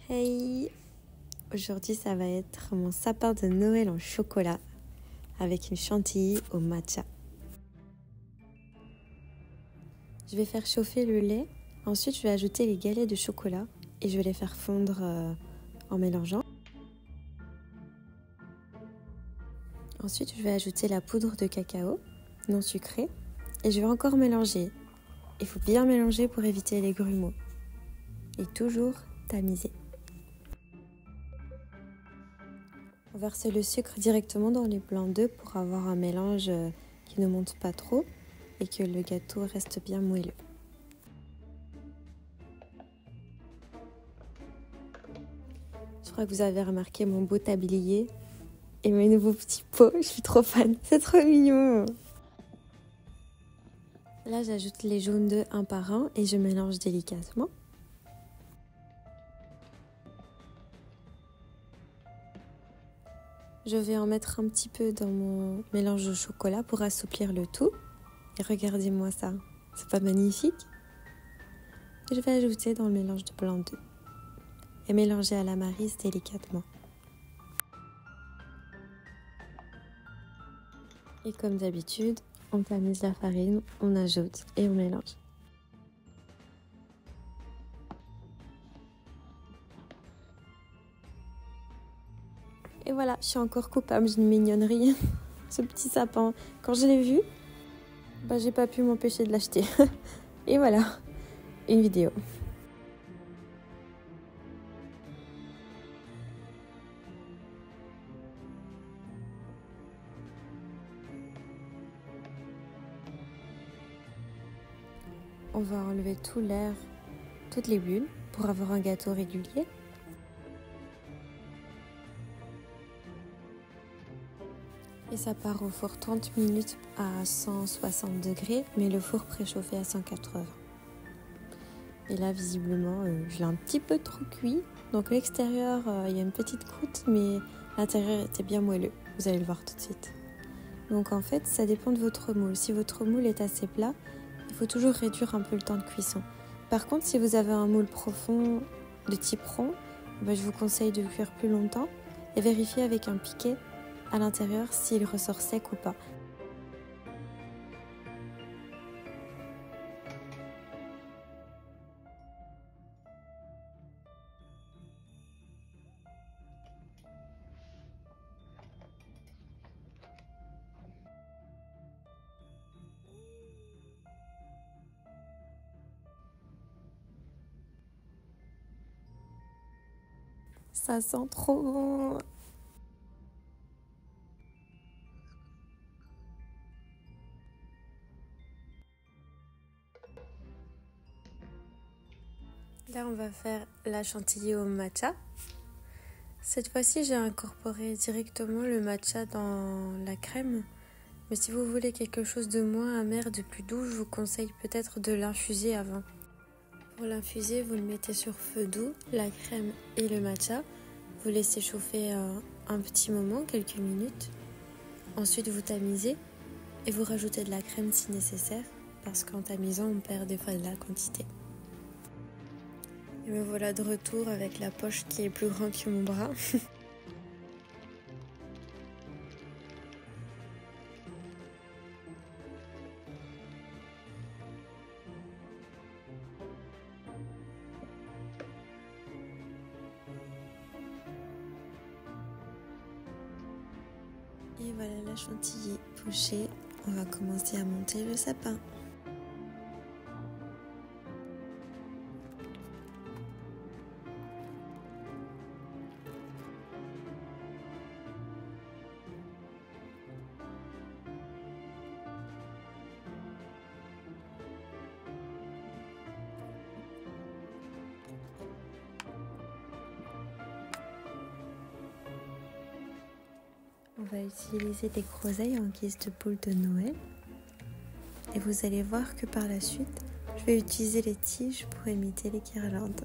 Hey! Aujourd'hui, ça va être mon sapin de Noël en chocolat avec une chantilly au matcha. Je vais faire chauffer le lait. Ensuite, je vais ajouter les galets de chocolat et je vais les faire fondre en mélangeant. Ensuite, je vais ajouter la poudre de cacao non sucrée et je vais encore mélanger. Il faut bien mélanger pour éviter les grumeaux et toujours tamiser. On verse le sucre directement dans les blancs d'œufs pour avoir un mélange qui ne monte pas trop et que le gâteau reste bien moelleux. Je crois que vous avez remarqué mon beau tablier et mes nouveaux petits pots. Je suis trop fan, c'est trop mignon. Là, j'ajoute les jaunes d'œufs un par un et je mélange délicatement. Je vais en mettre un petit peu dans mon mélange de chocolat pour assouplir le tout. Et regardez-moi ça, c'est pas magnifique? Et je vais ajouter dans le mélange de blanc d'œufs et mélanger à la maryse délicatement. Et comme d'habitude, on tamise la farine, on ajoute et on mélange. Et voilà, je suis encore coupable d'une mignonnerie. Ce petit sapin, quand je l'ai vu, j'ai pas pu m'empêcher de l'acheter. Et voilà, une vidéo. On va enlever tout l'air, toutes les bulles, pour avoir un gâteau régulier. Et ça part au four 30 minutes à 160 degrés, mais le four préchauffé à 180. Et là, visiblement, je l'ai un petit peu trop cuit. Donc l'extérieur, il y a une petite croûte, mais l'intérieur était bien moelleux. Vous allez le voir tout de suite. Donc en fait, ça dépend de votre moule. Si votre moule est assez plat, il faut toujours réduire un peu le temps de cuisson. Par contre, si vous avez un moule profond de type rond, je vous conseille de cuire plus longtemps et vérifier avec un piquet à l'intérieur s'il ressort sec ou pas. Ça sent trop bon! Là, on va faire la chantilly au matcha. Cette fois-ci, j'ai incorporé directement le matcha dans la crème. Mais si vous voulez quelque chose de moins amer, de plus doux, je vous conseille peut-être de l'infuser avant. Pour l'infuser, vous le mettez sur feu doux, la crème et le matcha. Vous laissez chauffer un petit moment, quelques minutes. Ensuite, vous tamisez et vous rajoutez de la crème si nécessaire, parce qu'en tamisant, on perd des fois de la quantité. Et me voilà de retour avec la poche qui est plus grande que mon bras. Et voilà la chantilly pochée. On va commencer à monter le sapin. On va utiliser des groseilles en guise de boule de Noël. Et vous allez voir que par la suite, je vais utiliser les tiges pour imiter les guirlandes.